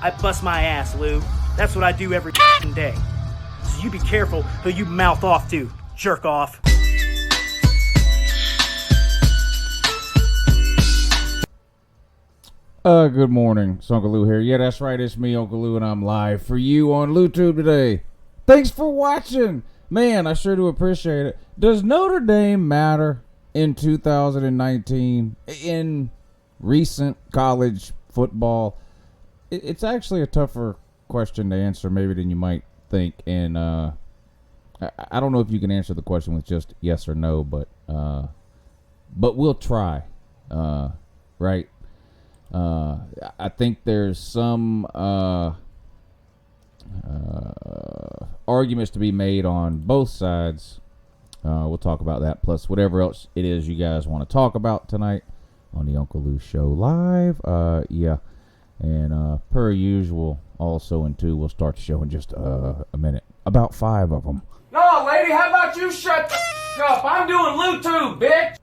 I bust my ass, Lou. That's what I do every day. So you be careful who you mouth off to, jerk off. Good morning. It's Uncle Lou here. Yeah, that's right. It's me, Uncle Lou, and I'm live for you on LouTube today. Thanks for watching. Man, I sure do appreciate it. Does Notre Dame matter in 2019 in recent college football? It's actually a tougher question to answer maybe than you might think, and I don't know if you can answer the question with just yes or no, but we'll try, right? I think there's some arguments to be made on both sides. We'll talk about that, plus whatever else it is you guys want to talk about tonight on the Uncle Lou Show live. Yeah. And per usual, also in 2, we'll start the show in just a minute. About 5 of them. No, lady, how about you shut the up? I'm doing LouTube, bitch!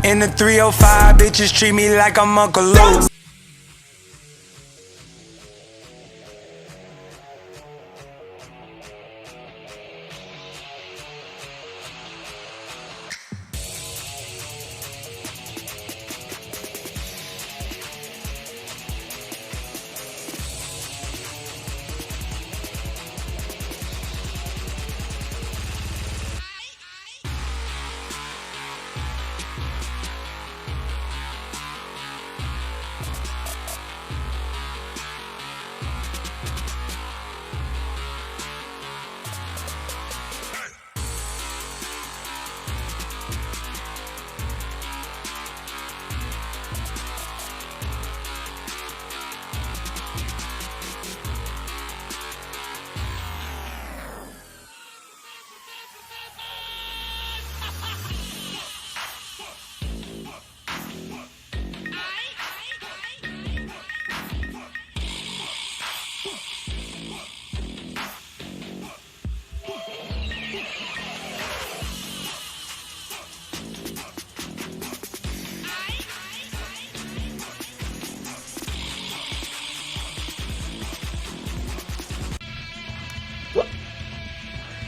In the 305, bitches treat me like I'm Uncle Lou.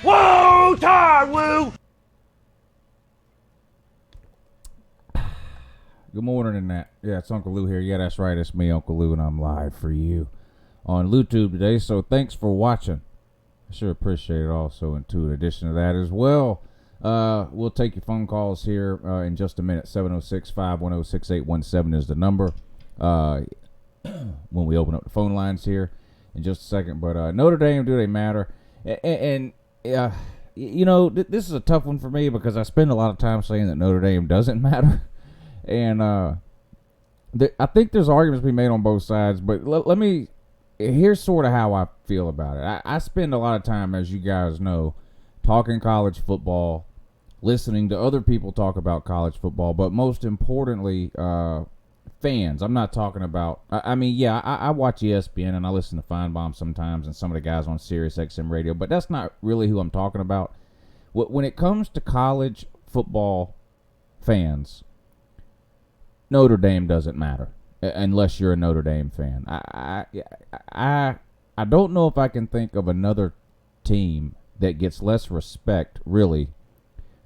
Whoa, tired, Woo! Good morning, and that. Yeah, it's Uncle Lou here. Yeah, that's right. It's me, Uncle Lou, and I'm live for you on YouTube today. So thanks for watching. I sure appreciate it. Also, in addition to that as well, we'll take your phone calls here in just a minute. 706-510-6817 is the number. When we open up the phone lines here in just a second. But Notre Dame, do they matter? And you know, this is a tough one for me because I spend a lot of time saying that Notre Dame doesn't matter. And I think there's arguments to be made on both sides, but let me, here's sort of how I feel about it. I spend a lot of time, as you guys know, talking college football, listening to other people talk about college football, but most importantly, fans. I'm not talking about, I watch ESPN and I listen to Feinbaum sometimes and some of the guys on Sirius XM radio, but that's not really who I'm talking about. When it comes to college football fans, Notre Dame doesn't matter unless you're a Notre Dame fan. I don't know if I can think of another team that gets less respect, really,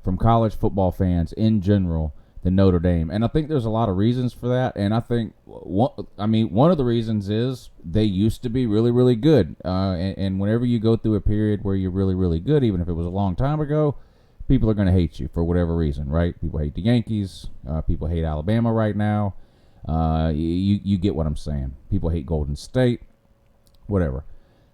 from college football fans in general than Notre Dame. And I think there's a lot of reasons for that. And I think, one of the reasons is they used to be really, really good. And whenever you go through a period where you're really, really good, even if it was a long time ago, people are going to hate you for whatever reason, right? People hate the Yankees. People hate Alabama right now. You get what I'm saying. People hate Golden State, whatever.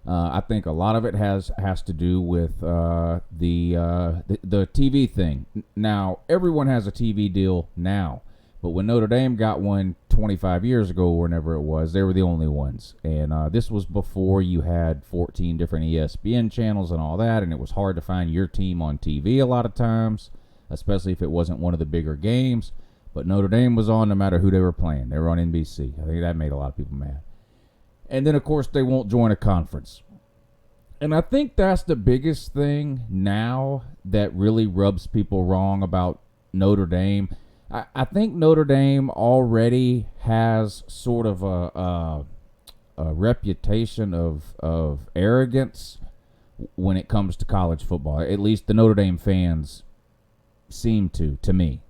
I think a lot of it has to do with the TV thing. Now, everyone has a TV deal now, but when Notre Dame got one 25 years ago, or whenever it was, they were the only ones. And this was before you had 14 different ESPN channels and all that, and it was hard to find your team on TV a lot of times, especially if it wasn't one of the bigger games. But Notre Dame was on no matter who they were playing. They were on NBC. I think that made a lot of people mad. And then, of course, they won't join a conference. And I think that's the biggest thing now that really rubs people wrong about Notre Dame. I think Notre Dame already has sort of a reputation of arrogance when it comes to college football. At least the Notre Dame fans seem to me.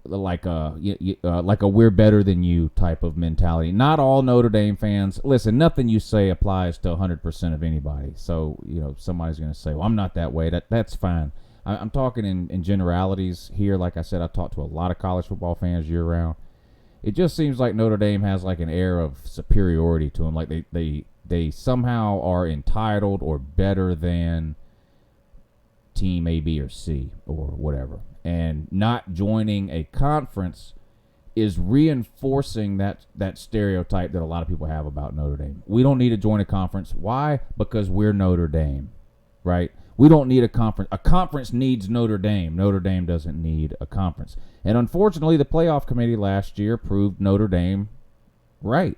Like a we're better than you type of mentality. Not all Notre Dame fans. Listen, nothing you say applies to 100% of anybody. So, somebody's going to say, well, I'm not that way. That's fine. I'm talking in generalities here. Like I said, I talk to a lot of college football fans year round. It just seems like Notre Dame has like an air of superiority to them. Like they somehow are entitled or better than team A, B, or C or whatever. And not joining a conference is reinforcing that stereotype that a lot of people have about Notre Dame. We don't need to join a conference. Why? Because we're Notre Dame, right? We don't need a conference. A conference needs Notre Dame. Notre Dame doesn't need a conference. And unfortunately, the playoff committee last year proved Notre Dame right.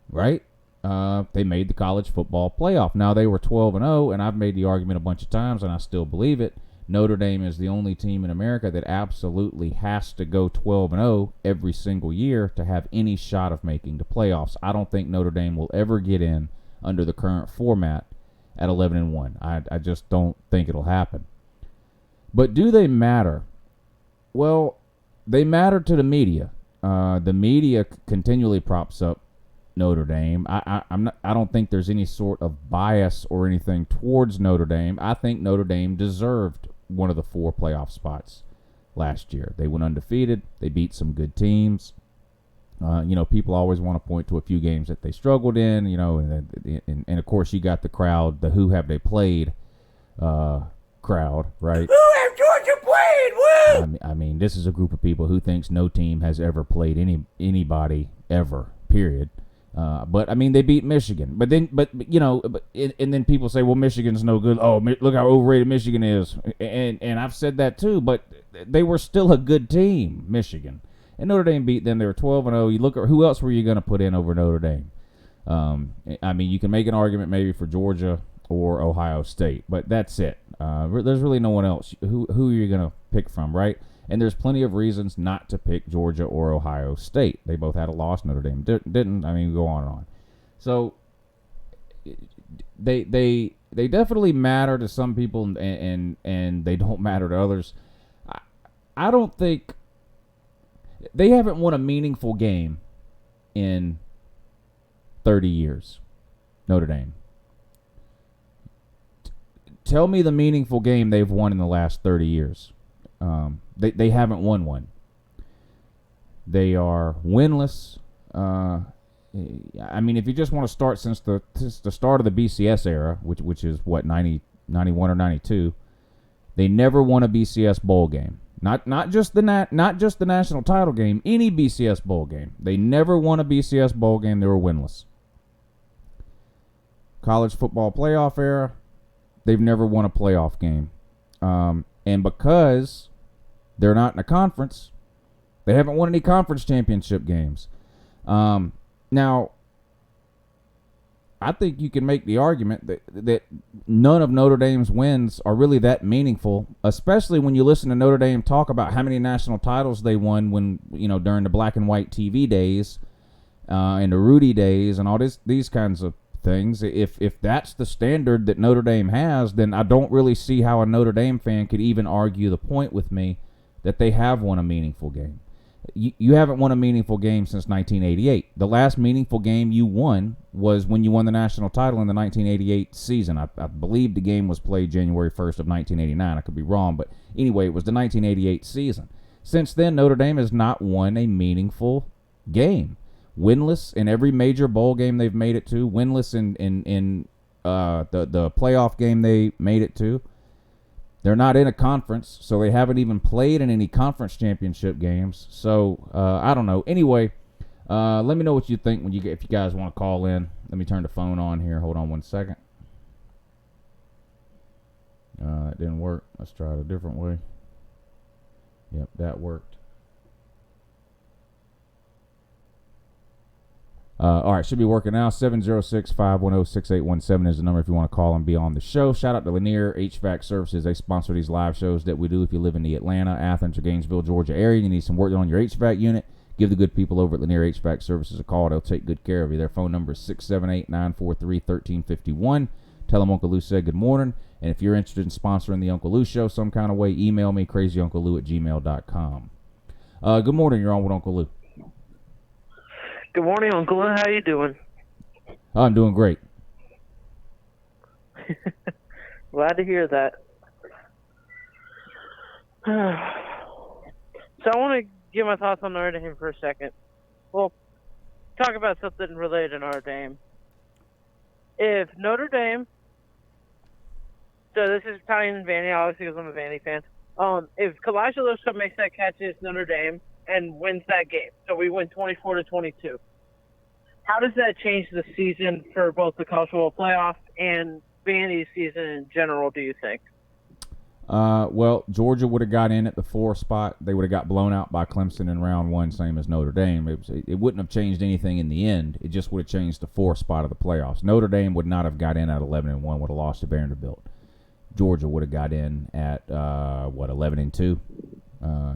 Right? They made the college football playoff. Now, they were 12-0, and I've made the argument a bunch of times, and I still believe it. Notre Dame is the only team in America that absolutely has to go 12-0 every single year to have any shot of making the playoffs. I don't think Notre Dame will ever get in under the current format at 11-1. I just don't think it'll happen. But do they matter? Well, they matter to the media. The media continually props up Notre Dame. I don't think there's any sort of bias or anything towards Notre Dame. I think Notre Dame deserved one of the 4 playoff spots last year. They went undefeated. They beat some good teams. People always want to point to a few games that they struggled in, and of course you got the crowd, the who have they played crowd, right? Who have Georgia played? Woo! I mean, this is a group of people who thinks no team has ever played anybody ever, period. But I mean, they beat Michigan. And then people say, well, Michigan's no good. Oh, look how overrated Michigan is. And I've said that too, but they were still a good team, Michigan. And Notre Dame beat them. They were 12-0. You look at who else were you going to put in over Notre Dame? I mean, you can make an argument maybe for Georgia or Ohio State, but that's it. There's really no one else. Who are you going to pick from, right? And there's plenty of reasons not to pick Georgia or Ohio State. They both had a loss. Notre Dame didn't. I mean, go on and on. So they definitely matter to some people, and they don't matter to others. I don't think they haven't won a meaningful game in 30 years. Notre Dame. Tell me the meaningful game they've won in the last 30 years. They haven't won one. They are winless. I mean, if you just want to start since the start of the BCS era, which is what, 91 or 92, they never won a BCS bowl game. Not just the national title game, any BCS bowl game. They never won a BCS bowl game. They were winless. College football playoff era, they've never won a playoff game. And because they're not in a conference, they haven't won any conference championship games. Now, I think you can make the argument that none of Notre Dame's wins are really that meaningful, especially when you listen to Notre Dame talk about how many national titles they won when, during the black and white TV days and the Rudy days and all these kinds of things. If that's the standard that Notre Dame has, then I don't really see how a Notre Dame fan could even argue the point with me that they have won a meaningful game. You haven't won a meaningful game since 1988. The last meaningful game you won was when you won the national title in the 1988 season. I believe the game was played January 1st of 1989. I could be wrong, but anyway, it was the 1988 season. Since then, Notre Dame has not won a meaningful game. Winless in every major bowl game they've made it to. Winless in the playoff game they made it to. They're not in a conference, so they haven't even played in any conference championship games. So, I don't know. Anyway, let me know what you think if you guys want to call in. Let me turn the phone on here. Hold on one second. It didn't work. Let's try it a different way. Yep, that worked. All right, should be working now. 706-510-6817 is the number if you want to call and be on the show. Shout out to Lanier HVAC Services. They sponsor these live shows that we do. If you live in the Atlanta, Athens, or Gainesville, Georgia area, you need some work done on your HVAC unit, give the good people over at Lanier HVAC Services a call. They'll take good care of you. Their phone number is 678-943-1351. Tell them Uncle Lou said good morning. And if you're interested in sponsoring the Uncle Lou Show some kind of way, email me, crazyunclelou@gmail.com. Good morning. You're on with Uncle Lou. Good morning, Uncle. How you doing? I'm doing great. Glad to hear that. So I want to give my thoughts on Notre Dame for a second. Well, talk about something related to Notre Dame. If Notre Dame, so this is Italian and Vandy, obviously because I'm a Vandy fan. If Kalashnikov makes that catch against Notre Dame and wins that game, so we win 24-22. How does that change the season for both the college football playoff and Vandy's season in general, do you think? Well, Georgia would have got in at the 4 spot. They would have got blown out by Clemson in round 1, same as Notre Dame. It wouldn't have changed anything in the end. It just would have changed the 4 spot of the playoffs. Notre Dame would not have got in at 11-1, would have lost to Vanderbilt. Georgia would have got in at 11-2.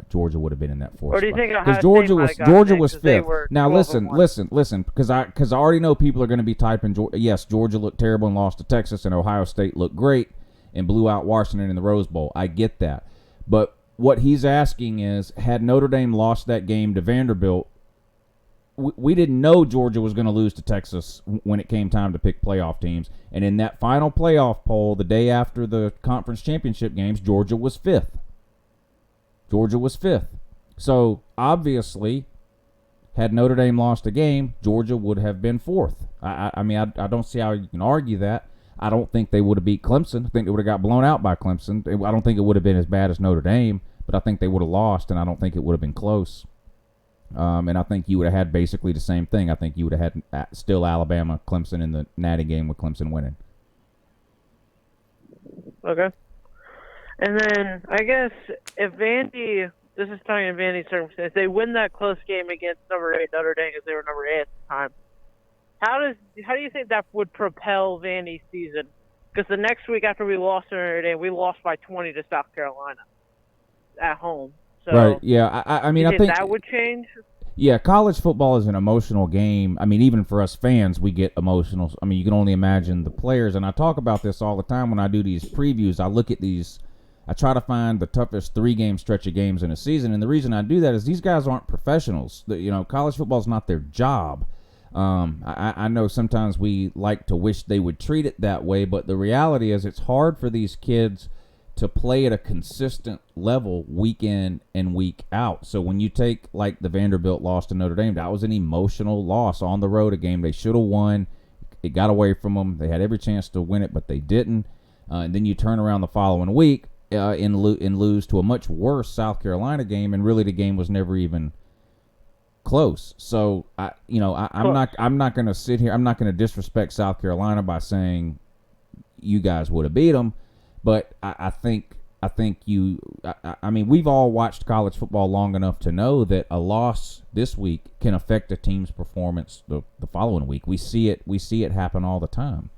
Georgia would have been in that fourth. Or do you spot. think Ohio Because Georgia State was might have gotten Georgia in was 'cause they fifth. were Now 12-1? listen, because I already know people are going to be typing. Yes, Georgia looked terrible and lost to Texas, and Ohio State looked great and blew out Washington in the Rose Bowl. I get that, but what he's asking is, had Notre Dame lost that game to Vanderbilt, we didn't know Georgia was going to lose to Texas when it came time to pick playoff teams. And in that final playoff poll, the day after the conference championship games, Georgia was fifth. So, obviously, had Notre Dame lost a game, Georgia would have been fourth. I mean, I don't see how you can argue that. I don't think they would have beat Clemson. I think they would have got blown out by Clemson. I don't think it would have been as bad as Notre Dame, but I think they would have lost, and I don't think it would have been close. And I think you would have had basically the same thing. I think you would have had still Alabama, Clemson in the Natty game with Clemson winning. Okay. And then I guess if Vandy, this is talking in Vandy's circumstance, they win that close game against number 8 Notre Dame because they were number 8 at the time. How do you think that would propel Vandy's season? Because the next week after we lost to Notre Dame, we lost by 20 to South Carolina at home. So, right? Yeah. I mean, I think that would change. Yeah, college football is an emotional game. I mean, even for us fans, we get emotional. I mean, you can only imagine the players. And I talk about this all the time when I do these previews. I look at these. I try to find the toughest 3-game stretch of games in a season. And the reason I do that is these guys aren't professionals. College football is not their job. I know sometimes we like to wish they would treat it that way, but the reality is it's hard for these kids to play at a consistent level week in and week out. So when you take like the Vanderbilt loss to Notre Dame, that was an emotional loss on the road, a game they should have won. It got away from them. They had every chance to win it, but they didn't. And then you turn around the following week and lose to a much worse South Carolina game, and really the game was never even close. So I'm not going to sit here. I'm not going to disrespect South Carolina by saying you guys would have beat them, but I think we've all watched college football long enough to know that a loss this week can affect a team's performance the following week. We see it happen all the time.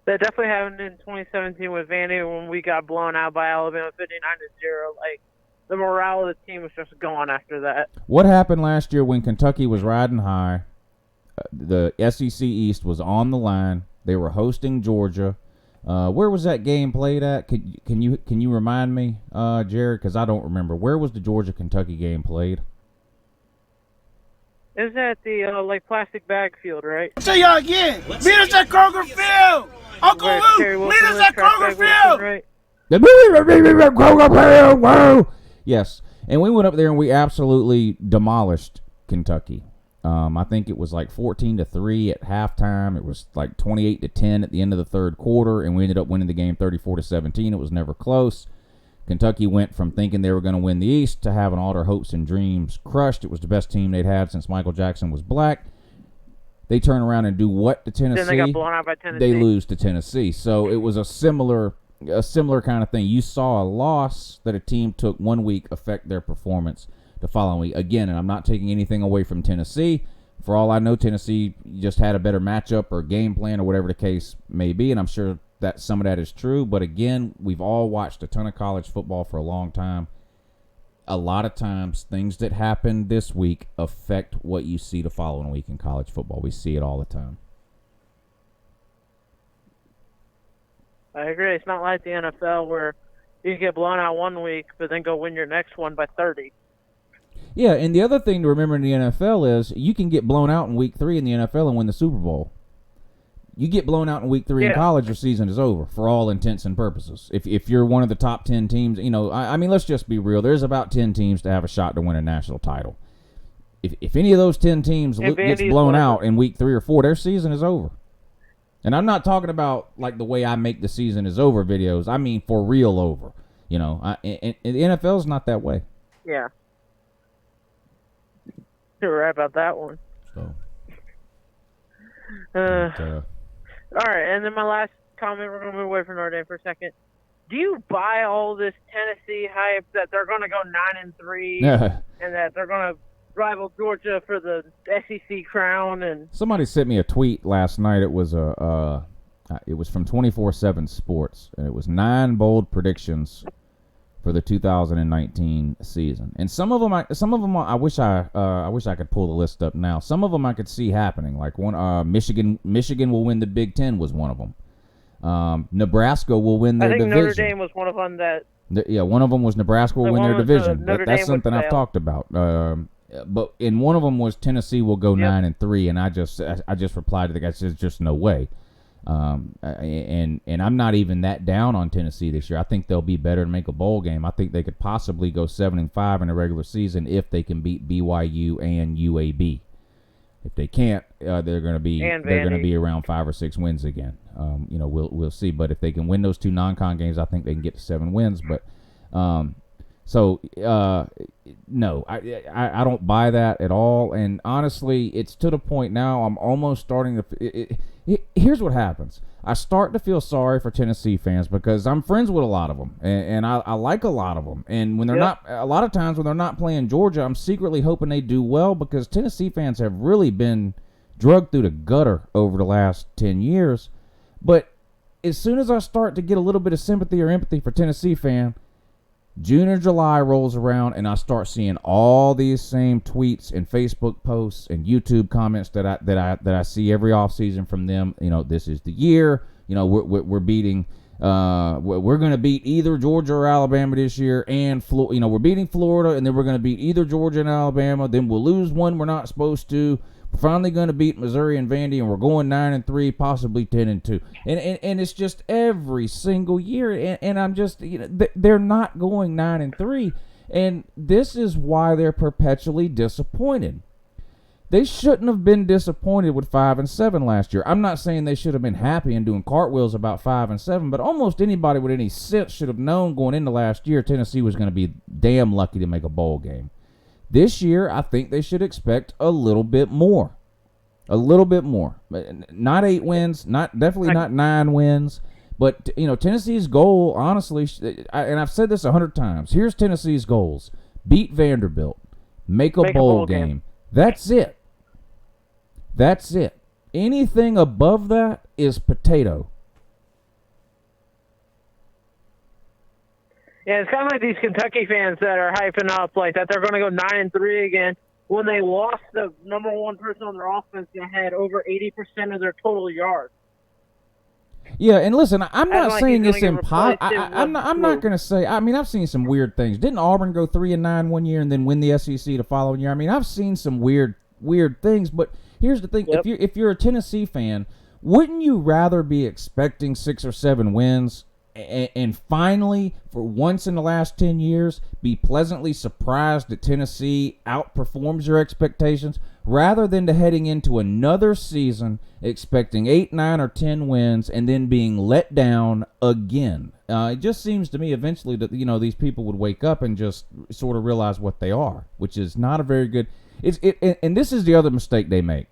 That definitely happened in 2017 with Vandy when we got blown out by Alabama 59-0. Like, the morale of the team was just gone after that. What happened last year when Kentucky was riding high? The SEC East was on the line. They were hosting Georgia. Where was that game played at? Can you remind me, Jared? Because I don't remember. Where was the Georgia-Kentucky game played? It was at the plastic bag field, right? I'll tell y'all again. Meet us at Kroger Field. Uncle Lou, meet us at Kroger Field. Right? Yes, and we went up there and we absolutely demolished Kentucky. I think it was like 14-3 at halftime. It was like 28-10 at the end of the third quarter, and we ended up winning the game 34-17. It was never close. Kentucky went from thinking they were going to win the East to having all their hopes and dreams crushed. It was the best team they'd had since Michael Jackson was black. They turn around and do what to Tennessee? Then they got blown out by Tennessee. They lose to Tennessee. So it was a similar kind of thing. You saw a loss that a team took 1 week affect their performance the following week. Again, and I'm not taking anything away from Tennessee. For all I know, Tennessee just had a better matchup or game plan or whatever the case may be, and I'm sure that some of that is true. But again, we've all watched a ton of college football for a long time. A lot of times, things that happen this week affect what you see the following week in college football. We see it all the time. I agree. It's not like the NFL where you get blown out 1 week, but then go win your next one by 30. Yeah, and the other thing to remember in the NFL is you can get blown out in week 3 in the NFL and win the Super Bowl. You get blown out in week 3 in college, your season is over for all intents and purposes. If you're one of the top 10 teams, I mean, let's just be real. There's about 10 teams to have a shot to win a national title. If any of those 10 teams gets blown out in week 3 or 4, their season is over. And I'm not talking about like the way I make the season is over videos. I mean for real over. And the NFL is not that way. Yeah. You're right about that one. So. All right, and then my last comment, we're going to move away from Notre Dame for a second. Do you buy all this Tennessee hype that they're going to go 9-3 and that they're going to rival Georgia for the SEC crown? And somebody sent me a tweet last night. It was a It was from 24/7 Sports, and it was 9 bold predictions for the 2019 season. And some of them, I wish I could pull the list up now. Some of them I could see happening. Like Michigan will win the Big Ten was one of them. Nebraska will win their division. Notre Dame was one of them that. One of them was Nebraska will win their division. That's something I've fail. talked about. But in one of them was Tennessee will go 9-3, and I just replied to the guy, says just no way. And I'm not even that down on Tennessee this year. I think they'll be better and make a bowl game. I think they could possibly go 7-5 in the regular season if they can beat BYU and UAB. If they can't, they're going to be around 5 or 6 wins again. We'll see. But if they can win those 2 non-con games, I think they can get to 7 wins. But no, I don't buy that at all. And honestly, it's to the point now I'm almost starting to here's what happens. I start to feel sorry for Tennessee fans because I'm friends with a lot of them, and I like a lot of them. And when they're not, a lot of times when they're not playing Georgia, I'm secretly hoping they do well because Tennessee fans have really been drugged through the gutter over the last 10 years. But as soon as I start to get a little bit of sympathy or empathy for Tennessee fan, June or July rolls around, and I start seeing all these same tweets and Facebook posts and YouTube comments that I see every offseason from them. This is the year. We're beating. We're going to beat either Georgia or Alabama this year, and we're beating Florida, and then we're going to beat either Georgia and Alabama. Then we'll lose one we're not supposed to. We're finally going to beat Missouri and Vandy, and we're going 9-3, possibly 10-2. And it's just every single year. And I'm just, they're not going 9-3. And this is why they're perpetually disappointed. They shouldn't have been disappointed with 5-7 last year. I'm not saying they should have been happy and doing cartwheels about 5-7, but almost anybody with any sense should have known going into last year Tennessee was going to be damn lucky to make a bowl game. This year, I think they should expect a little bit more. A little bit more. Not 8 wins, definitely not 9 wins. But, Tennessee's goal, honestly, and I've said this 100 times, here's Tennessee's goals. Beat Vanderbilt. Make a bowl game. That's it. That's it. Anything above that is potato. Yeah, it's kind of like these Kentucky fans that are hyping up like that they're going to go 9-3 again when they lost the number one person on their offense that had over 80% of their total yards. Yeah, and listen, I'm not saying it's impossible. I'm not going to say. I mean, I've seen some weird things. Didn't Auburn go 3-9 one year and then win the SEC the following year? I mean, I've seen some weird things. But here's the thing: if you're a Tennessee fan, wouldn't you rather be expecting 6 or 7 wins? And finally, for once in the last 10 years, be pleasantly surprised that Tennessee outperforms your expectations rather than to heading into another season expecting 8, 9, or 10 wins and then being let down again. It just seems to me eventually that, these people would wake up and just sort of realize what they are, which is not a very good... And this is the other mistake they make.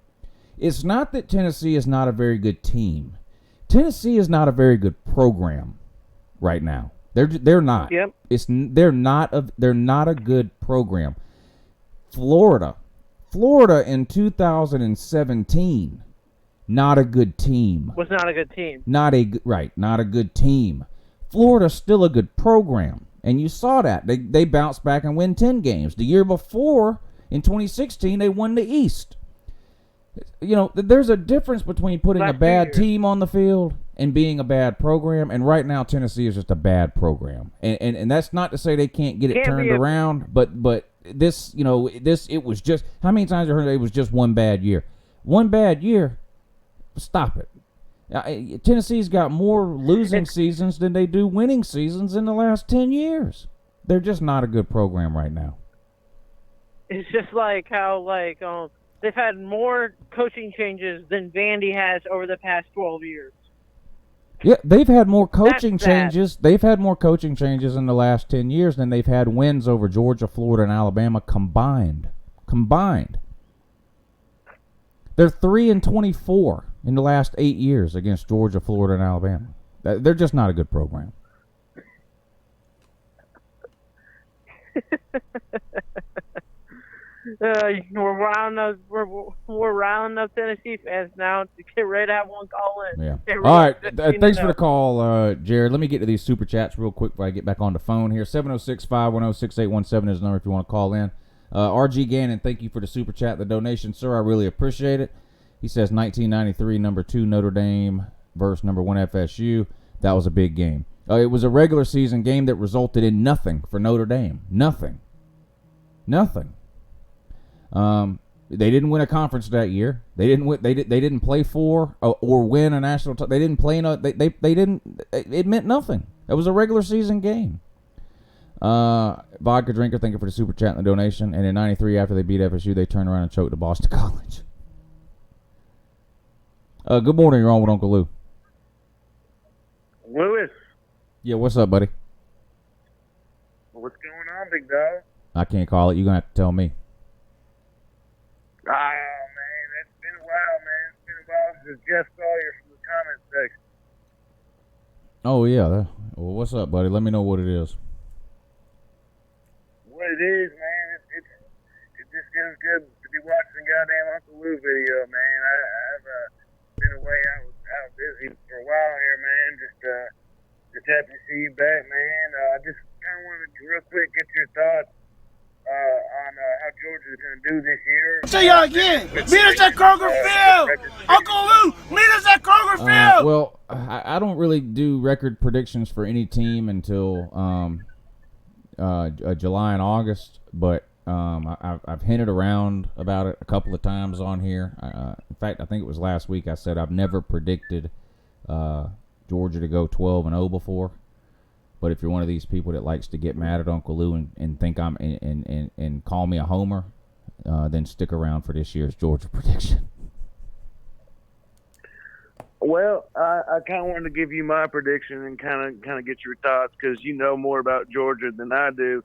It's not that Tennessee is not a very good team. Tennessee is not a very good program. Right now, they're not. Yep. They're not a good program. Florida in 2017, not a good team. Was not a good team. Not a good team. Florida's still a good program, and you saw that they bounced back and win 10 games. The year before, in 2016, they won the East. There's a difference between putting a bad team on the field and being a bad program, and right now Tennessee is just a bad program. And that's not to say they can't get it turned around, but this, it was just, how many times have you heard it was just one bad year? One bad year? Stop it. Tennessee's got more losing seasons than they do winning seasons in the last 10 years. They're just not a good program right now. It's just like how, they've had more coaching changes than Vandy has over the past 12 years. Yeah, they've had more coaching changes. They've had more coaching changes in the last 10 years than they've had wins over Georgia, Florida, and Alabama combined. They're 3-24 in the last 8 years against Georgia, Florida, and Alabama. They're just not a good program. We're riling up Tennessee fans now to get ready to have one call in. Yeah. Hey, All right. Rick, Thanks for the call, Jared. Let me get to these super chats real quick before I get back on the phone here. 706-510-6817 is the number if you want to call in. RG Gannon, thank you for the super chat, the donation, sir. I really appreciate it. He says 1993, number 2 Notre Dame versus number 1 FSU. That was a big game. It was a regular season game that resulted in nothing for Notre Dame. Nothing. They didn't win a conference that year. They didn't win. They didn't play for or win a national. They didn't play. They didn't. It meant nothing. It was a regular season game. Vodka Drinker, thank you for the super chat and the donation. And in '93, after they beat FSU, they turned around and choked to Boston College. Good morning. You're on with Uncle Lou. Lewis, Yeah, what's up, buddy? what's going on, big dog? I can't call it. You're gonna have to tell me. Oh, man, it's been a while, man. It's been a while since Jeff Sawyer from the comment section. Oh yeah. Well, what's up, buddy? Let me know what it is. What it is, man, it just feels good to be watching the goddamn Uncle Lou video, man. I've been away. I was out busy for a while here, man. Just happy to see you back, man. I just kind of wanted to real quick get your thoughts on how Georgia's going to do this year. Say y'all again. Meet us at Kroger Field. Uncle Lou, meet us at Kroger Field. Well, I don't really do record predictions for any team until July and August, but I've hinted around about it a couple of times on here. In fact, I think it was last week I said I've never predicted Georgia to go 12-0 before. But if you're one of these people that likes to get mad at Uncle Lou and think I'm and call me a homer, then stick around for this year's Georgia prediction. Well, I kind of wanted to give you my prediction and kind of get your thoughts because you know more about Georgia than I do.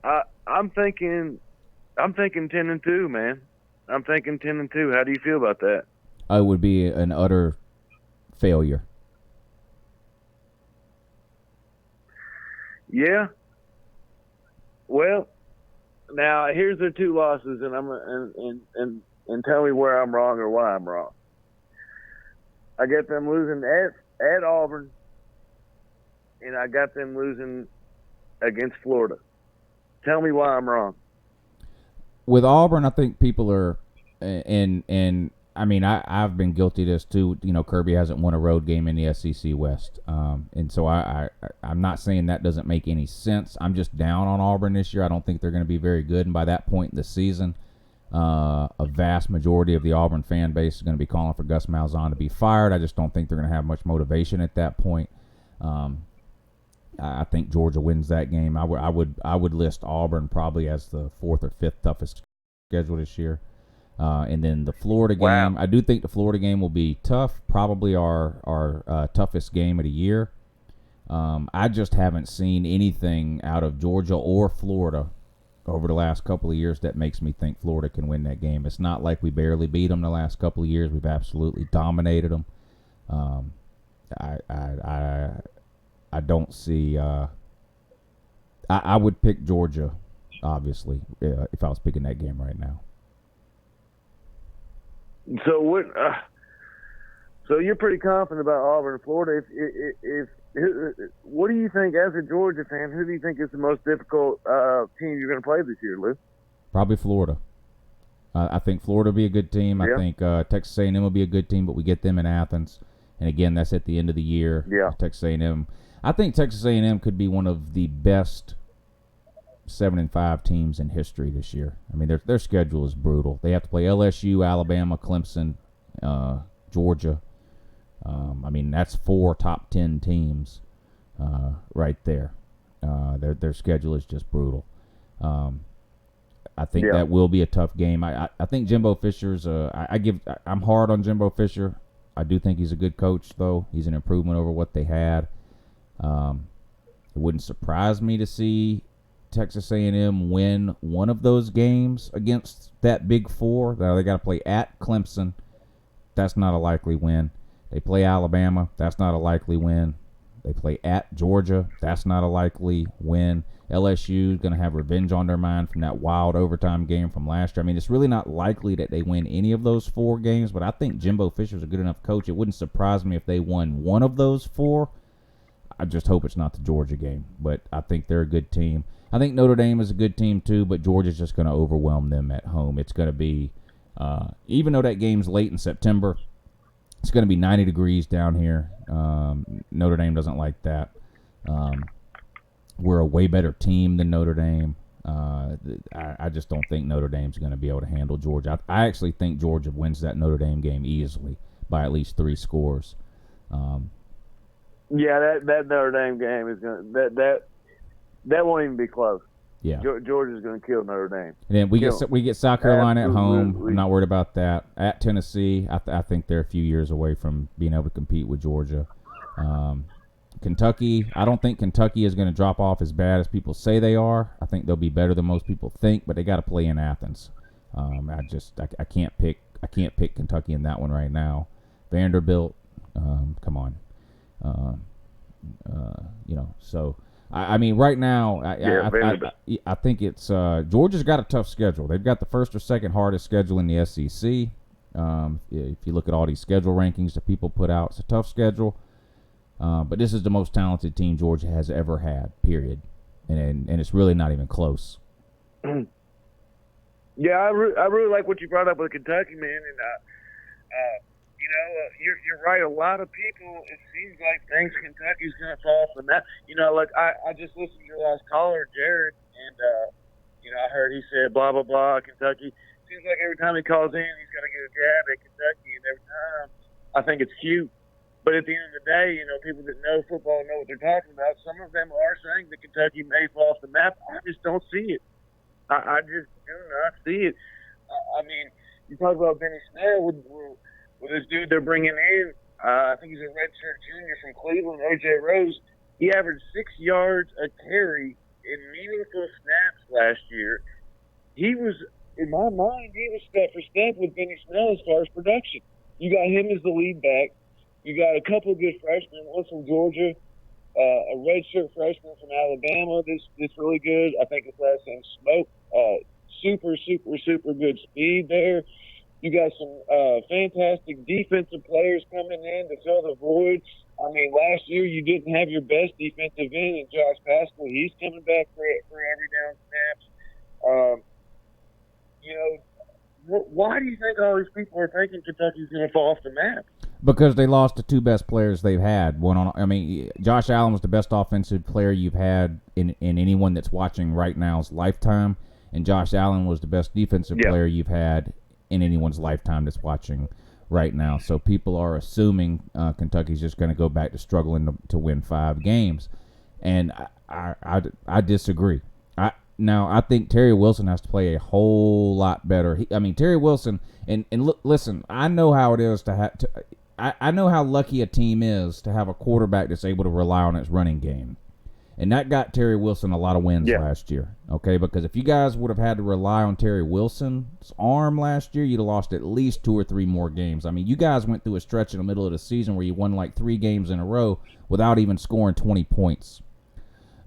I'm thinking 10-2, man. I'm thinking 10-2. How do you feel about that? It would be an utter failure. Yeah. Well, now here's their 2 losses, and and tell me where I'm wrong or why I'm wrong. I got them losing at Auburn, and I got them losing against Florida. Tell me why I'm wrong. With Auburn, I think people are, and I mean, I've been guilty of this too. You know, Kirby hasn't won a road game in the SEC West, and so I'm not saying that doesn't make any sense. I'm just down on Auburn this year. I don't think they're going to be very good, and by that point in the season, a vast majority of the Auburn fan base is going to be calling for Gus Malzahn to be fired. I just don't think they're going to have much motivation at that point. I think Georgia wins that game. I would list Auburn probably as the 4th or 5th toughest schedule this year. And then the Florida game, I do think the Florida game will be tough, probably our toughest game of the year. I just haven't seen anything out of Georgia or Florida over the last couple of years that makes me think Florida can win that game. It's not like we barely beat them the last couple of years. We've absolutely dominated them. I don't see. I would pick Georgia, obviously, if I was picking that game right now. So what? So you're pretty confident about Auburn and Florida. If what do you think, as a Georgia fan, who do you think is the most difficult team you're going to play this year, Lou? Probably Florida. I think Florida will be a good team. Yeah. I think Texas A&M will be a good team, but we get them in Athens, and again, that's at the end of the year. Yeah. Texas A&M. I think Texas A&M could be one of the best 7-5 teams in history this year. I mean, their schedule is brutal. They have to play LSU, Alabama, Clemson, Georgia. I mean, that's 4 top 10 teams right there. Their schedule is just brutal. I think that will be a tough game. I think Jimbo Fisher's. I'm hard on Jimbo Fisher. I do think he's a good coach, though. He's an improvement over what they had. It wouldn't surprise me to see Texas A&M win one of those games against that Big Four. Now they got to play at Clemson. That's not a likely win. They play Alabama. That's not a likely win. They play at Georgia. That's not a likely win. LSU is going to have revenge on their mind from that wild overtime game from last year. I mean, it's really not likely that they win any of those 4 games, but I think Jimbo Fisher's a good enough coach. It wouldn't surprise me if they won one of those 4. I just hope it's not the Georgia game, but I think they're a good team. I think Notre Dame is a good team too, but Georgia's just going to overwhelm them at home. It's going to be, even though that game's late in September, it's going to be 90 degrees down here. Notre Dame doesn't like that. We're a way better team than Notre Dame. I just don't think Notre Dame's going to be able to handle Georgia. I actually think Georgia wins that Notre Dame game easily by at least 3 scores. Yeah, that Notre Dame game is going that won't even be close. Yeah, Georgia's going to kill Notre Dame. And then we get South Carolina at home. Absolutely. I'm not worried about that. At Tennessee, I think they're a few years away from being able to compete with Georgia. Kentucky, I don't think Kentucky is going to drop off as bad as people say they are. I think they'll be better than most people think, but they got to play in Athens. I can't pick Kentucky in that one right now. Vanderbilt, come on, So I mean, right now, I think it's Georgia's got a tough schedule. They've got the first or second hardest schedule in the SEC. If you look at all these schedule rankings that people put out, it's a tough schedule. But this is the most talented team Georgia has ever had, period. And it's really not even close. Yeah, I really like what you brought up with Kentucky, man. And, you're right. A lot of people, it seems like thinks Kentucky's going to fall from that. I just listened to your last caller, Jared, and, I heard he said blah, blah, blah, Kentucky. Seems like every time he calls in, he's got to get a jab at Kentucky, and every time I think it's cute. But at the end of the day, people that know football know what they're talking about. Some of them are saying that Kentucky may fall off the map. I just don't see it. I just do not see it. I mean, you talk about Benny Snell with this dude they're bringing in. I think he's a redshirt junior from Cleveland, O.J. Rose. He averaged 6 yards a carry in meaningful snaps last year. He was, in my mind, he was step for step with Benny Snell as far as production. You got him as the lead back. You got a couple of good freshmen, one from Georgia, a redshirt freshman from Alabama that's really good. I think his last name's Smoke. Super, super, super good speed there. You got some fantastic defensive players coming in to fill the void. I mean, last year you didn't have your best defensive end in Josh Pascal. He's coming back for every down snaps. Why do you think all these people are thinking Kentucky's going to fall off the map? Because they lost the 2 best players they've had. Josh Allen was the best offensive player you've had in anyone that's watching right now's lifetime, and Josh Allen was the best defensive player you've had in anyone's lifetime that's watching right now. So people are assuming Kentucky's just going to go back to struggling to win 5 games, and I disagree. I think Terry Wilson has to play a whole lot better. Terry Wilson, and look, listen, I know how it is to have to. I know how lucky a team is to have a quarterback that's able to rely on its running game. And that got Terry Wilson a lot of wins last year, okay? Because if you guys would have had to rely on Terry Wilson's arm last year, you'd have lost at least 2 or 3 more games. I mean, you guys went through a stretch in the middle of the season where you won like 3 games in a row without even scoring 20 points.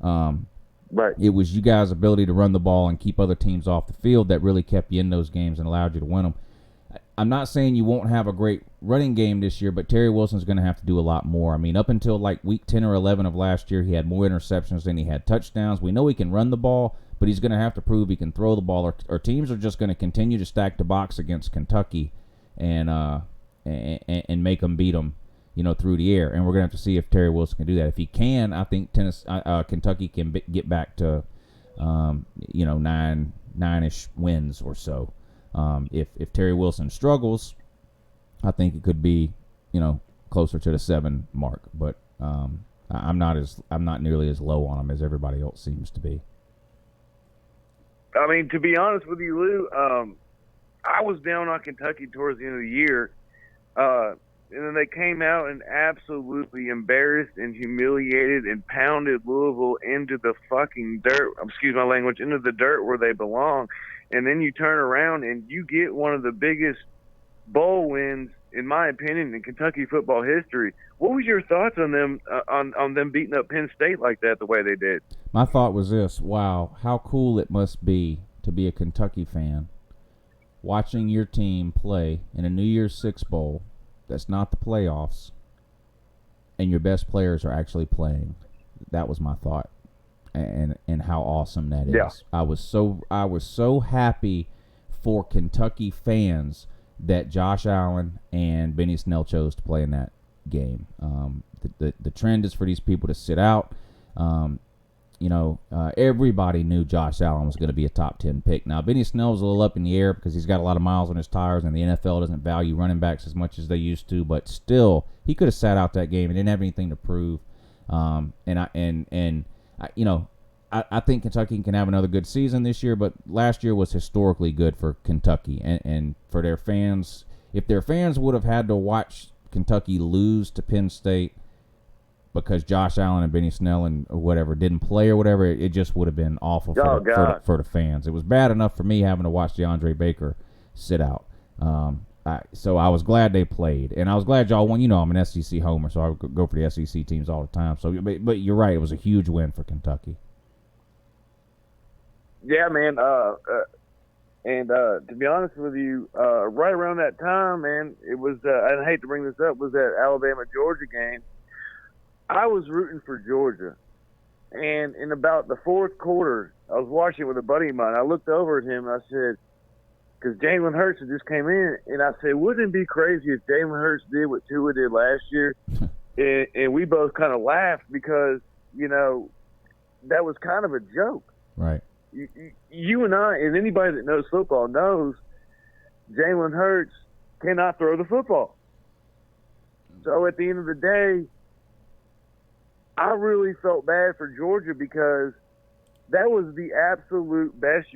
Right. It was you guys' ability to run the ball and keep other teams off the field that really kept you in those games and allowed you to win them. I'm not saying you won't have a great running game this year, but Terry Wilson's going to have to do a lot more. I mean, up until like week 10 or 11 of last year, he had more interceptions than he had touchdowns. We know he can run the ball, but he's going to have to prove he can throw the ball, or teams are just going to continue to stack the box against Kentucky and make them beat them, through the air. And we're going to have to see if Terry Wilson can do that. If he can, I think Kentucky can get back to, 9-ish wins or so. If Terry Wilson struggles, I think it could be, closer to the 7 mark. But I'm not nearly as low on him as everybody else seems to be. I mean, to be honest with you, Lou, I was down on Kentucky towards the end of the year, and then they came out and absolutely embarrassed and humiliated and pounded Louisville into the fucking dirt. Excuse my language, into the dirt where they belong. And then you turn around and you get one of the biggest bowl wins in in my opinion, in Kentucky football history. What was your thoughts on them on them beating up Penn State like that the way they did? My thought was this: wow, how cool it must be to be a Kentucky fan, watching your team play in a New Year's Six bowl that's not the playoffs, and your best players are actually playing. That was my thought, and how awesome that is. Yeah. I was so happy for Kentucky fans that Josh Allen and Benny Snell chose to play in that game. The trend is for these people to sit out. Everybody knew Josh Allen was going to be a top 10 pick. Now, Benny Snell's a little up in the air because he's got a lot of miles on his tires, and the NFL doesn't value running backs as much as they used to. But still, he could have sat out that game and didn't have anything to prove. I think Kentucky can have another good season this year, but last year was historically good for Kentucky. And for their fans, if their fans would have had to watch Kentucky lose to Penn State because Josh Allen and Benny Snell and whatever didn't play or whatever, it just would have been awful for the fans. It was bad enough for me having to watch DeAndre Baker sit out. So I was glad they played, and I was glad y'all won. I'm an SEC homer, so I would go for the SEC teams all the time. So, but you're right, it was a huge win for Kentucky. Yeah, man. To be honest with you, right around that time, man, it was. I hate to bring this up, was that Alabama-Georgia game. I was rooting for Georgia, and in about the fourth quarter, I was watching with a buddy of mine. I looked over at him and I said, because Jalen Hurts had just came in, and I said, wouldn't it be crazy if Jalen Hurts did what Tua did last year? and we both kind of laughed because that was kind of a joke. Right. You and I, and anybody that knows football knows Jalen Hurts cannot throw the football. So at the end of the day, I really felt bad for Georgia because that was the absolute best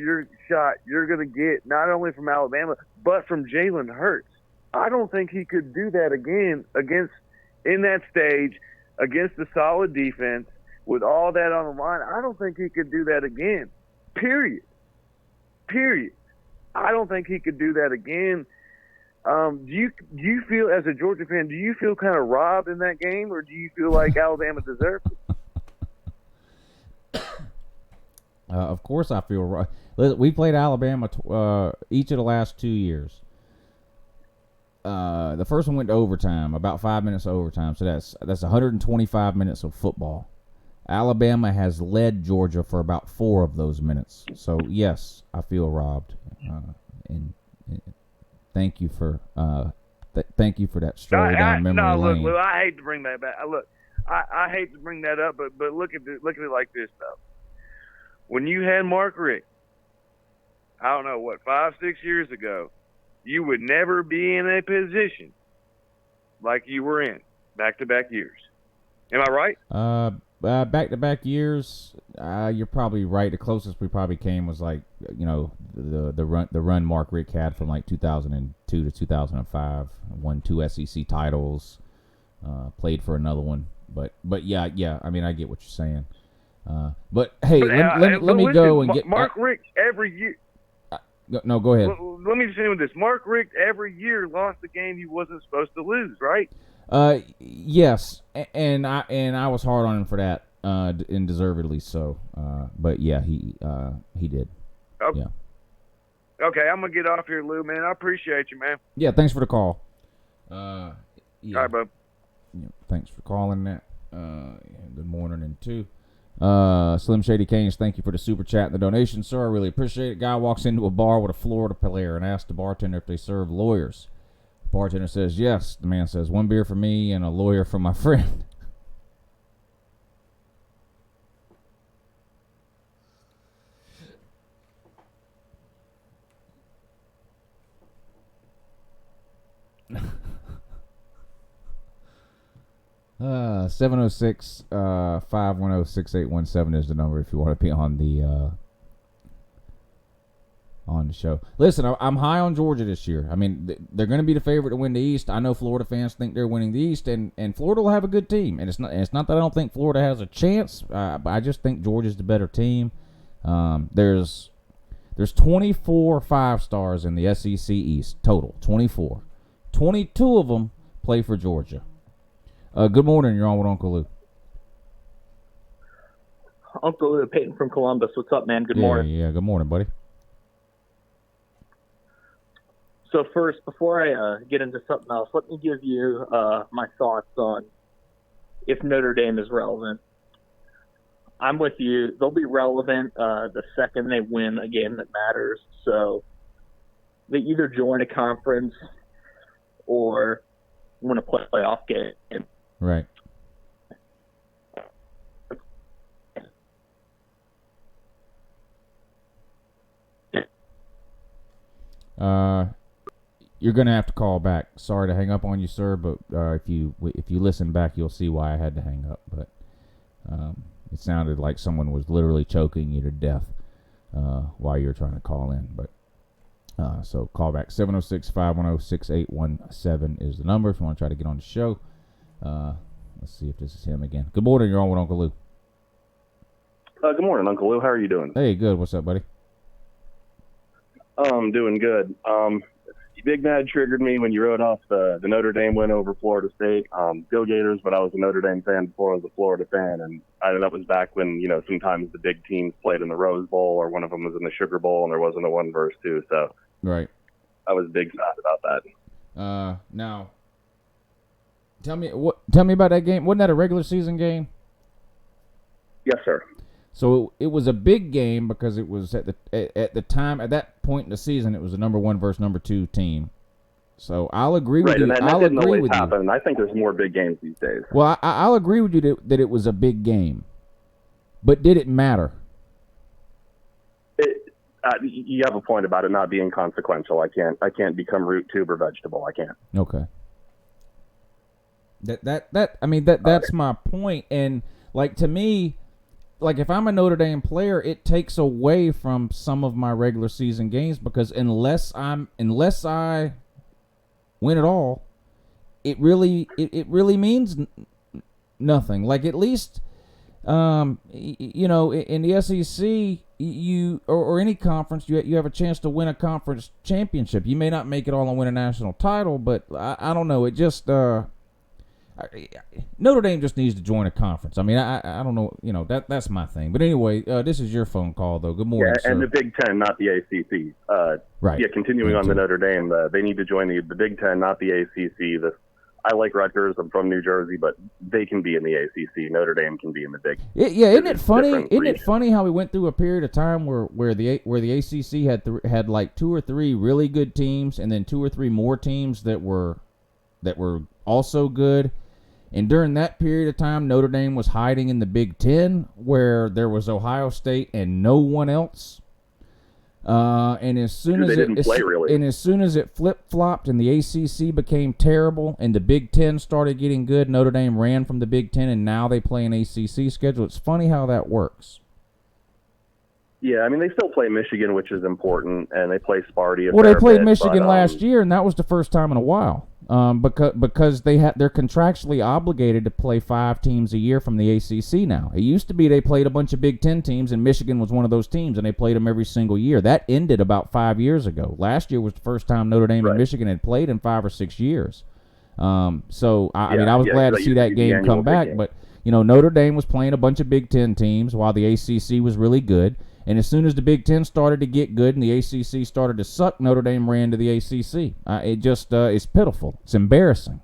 shot you're going to get, not only from Alabama, but from Jalen Hurts. I don't think he could do that again in that stage against a solid defense with all that on the line. I don't think he could do that again. Period. I don't think he could do that again. Do you feel, as a Georgia fan, do you feel kind of robbed in that game, or do you feel like Alabama deserved it? Of course I feel robbed. We played Alabama each of the last 2 years. The first one went to overtime, about 5 minutes of overtime, so that's 125 minutes of football. Alabama has led Georgia for about 4 of those minutes. So, yes, I feel robbed. And thank you for that stroll down memory lane. Look, I hate to bring that back. I hate to bring that up, but look at it like this, though. When you had Mark Richt, I don't know, 5-6 years ago, you would never be in a position like you were in back-to-back years. Am I right? Back-to-back years, you're probably right. The closest we probably came was the run Mark Richt had from 2002 to 2005. Won 2 SEC titles, played for another one. But yeah. I mean, I get what you're saying. But hey, let me go and get Mark Richt every year. No, go ahead. Let me just end with this. Mark Richt every year lost the game he wasn't supposed to lose, right? Yes, and I was hard on him for that, and deservedly so. But yeah, he did. Okay. Yeah. Okay, I'm gonna get off here, Lou. Man, I appreciate you, man. Yeah, thanks for the call. Yeah. All right, bub. Yeah, thanks for calling that. Good morning, and too. Slim Shady Canes, thank you for the super chat and the donation, sir. I really appreciate it. Guy walks into a bar with a Florida player and asks the bartender if they serve lawyers. The bartender says yes. The man says, 1 beer for me and a lawyer for my friend. Uh, 706-510-6817 is the number if you want to be on the show. Listen, I'm high on Georgia this year. I mean, they're going to be the favorite to win the East. I know Florida fans think they're winning the East, and Florida will have a good team. And it's not that I don't think Florida has a chance. But I just think Georgia's the better team. There's 24 5-stars in the SEC East total, 24. 22 of them play for Georgia. Good morning. You're on with Uncle Lou. Uncle Lou, Peyton from Columbus. What's up, man? Good morning. Yeah, good morning, buddy. So first, before I get into something else, let me give you my thoughts on if Notre Dame is relevant. I'm with you. They'll be relevant the second they win a game that matters. So they either join a conference or win a playoff game. Right. You're gonna have to call back. Sorry to hang up on you, sir, but if you listen back, you'll see why I had to hang up. But it sounded like someone was literally choking you to death while you were trying to call in. But so call back. 706-510-6817 is the number if you want to try to get on the show. Let's see if this is him again. Good morning. You're on with Uncle Lou. Good morning, Uncle Lou. How are you doing? Hey, good. What's up, buddy? I'm doing good. Big Mad triggered me when you wrote off the Notre Dame win over Florida State. Go Gators, but I was a Notre Dame fan before I was a Florida fan, and that was back when, sometimes the big teams played in the Rose Bowl or one of them was in the Sugar Bowl and there wasn't a 1 versus 2, so right. I was big sad about that. Now, tell me about that game. Wasn't that a regular season game? Yes, sir. So it was a big game because it was at that point in the season, it was the number 1 versus number 2 team. So I'll agree with you. And I'll didn't agree always with happen. you. I think there's more big games these days. Well, I'll agree with you that it was a big game, but did it matter? You have a point about it not being consequential. I can't become root, tube, or vegetable. I can't. Okay. That's my point. And like, to me, like, if I'm a Notre Dame player, it takes away from some of my regular season games because unless I win it all, it really means nothing. Like, at least in the SEC, you or any conference, you have a chance to win a conference championship. You may not make it all and win a national title, but I don't know. It just Notre Dame just needs to join a conference. I mean, I don't know. That's my thing. But anyway, this is your phone call, though. Good morning, sir. And the Big Ten, not the ACC. Right. Yeah, continuing on the Notre Dame, they need to join the Big Ten, not the ACC. I like Rutgers. I'm from New Jersey, but they can be in the ACC. Notre Dame can be in the Big. Isn't it funny? Isn't it funny how we went through a period of time where the ACC had like 2 or 3 really good teams, and then 2 or 3 more teams that were also good. And during that period of time, Notre Dame was hiding in the Big Ten, where there was Ohio State and no one else. And as soon as it flip-flopped and the ACC became terrible and the Big Ten started getting good, Notre Dame ran from the Big Ten, and now they play an ACC schedule. It's funny how that works. Yeah, I mean, they still play Michigan, which is important, and they play Sparty. Well, they played Michigan last year, and that was the first time in a while. Because they're contractually obligated to play 5 teams a year from the ACC now. It used to be they played a bunch of Big Ten teams, and Michigan was one of those teams, and they played them every single year. That ended about 5 years ago. Last year was the first time Notre Dame and Michigan had played in 5 or 6 years. So I was glad to see that game come back. But Notre Dame was playing a bunch of Big Ten teams while the ACC was really good. And as soon as the Big Ten started to get good and the ACC started to suck, Notre Dame ran to the ACC. It just is pitiful. It's embarrassing.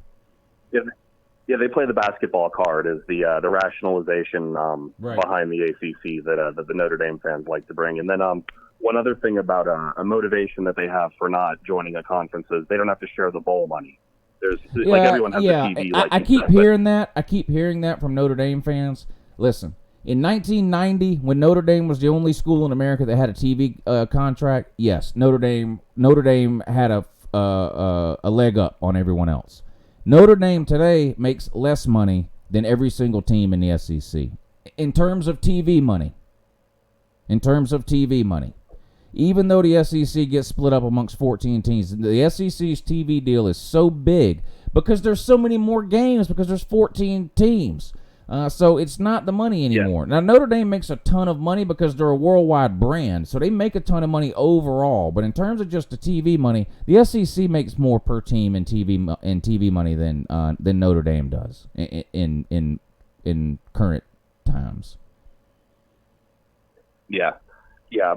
Yeah, they play the basketball card as the rationalization behind the ACC that the Notre Dame fans like to bring. And then one other thing about a motivation that they have for not joining a conference is they don't have to share the bowl money. Everyone has a TV. I keep hearing that. I keep hearing that from Notre Dame fans. Listen. In 1990, when Notre Dame was the only school in America that had a TV contract, yes, Notre Dame had a leg up on everyone else. Notre Dame today makes less money than every single team in the SEC in terms of TV money. Even though the SEC gets split up amongst 14 teams, the SEC's TV deal is so big because there's so many more games because there's 14 teams. So it's not the money anymore. Now, Notre Dame makes a ton of money because they're a worldwide brand, so they make a ton of money overall. But in terms of just the TV money, the SEC makes more per team in TV money than Notre Dame does in current times. Yeah,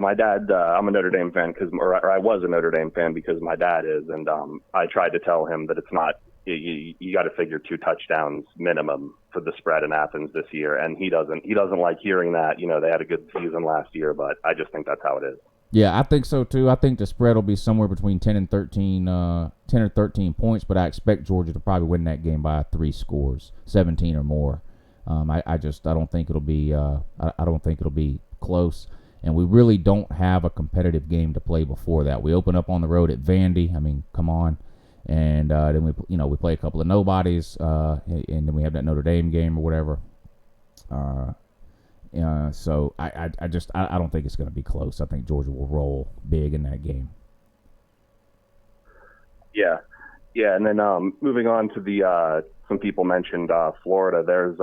my dad. I'm a Notre Dame fan or I was a Notre Dame fan because my dad is, and I tried to tell him that it's not. You got to figure 2 touchdowns minimum for the spread in Athens this year, and he doesn't like hearing that. You know, they had a good season last year, but I just think that's how it is. Yeah, I think so too. I think the spread will be somewhere between 10 or 13 points, but I expect Georgia to probably win that game by 3 scores, 17 or more. I don't think it'll be I don't think it'll be close, and we really don't have a competitive game to play before that. We open up on the road at Vandy. I mean, come on. And then we play a couple of nobodies, and then we have that Notre Dame game or whatever. So I don't think it's going to be close. I think Georgia will roll big in that game. Yeah, and then moving on to the some people mentioned Florida. There's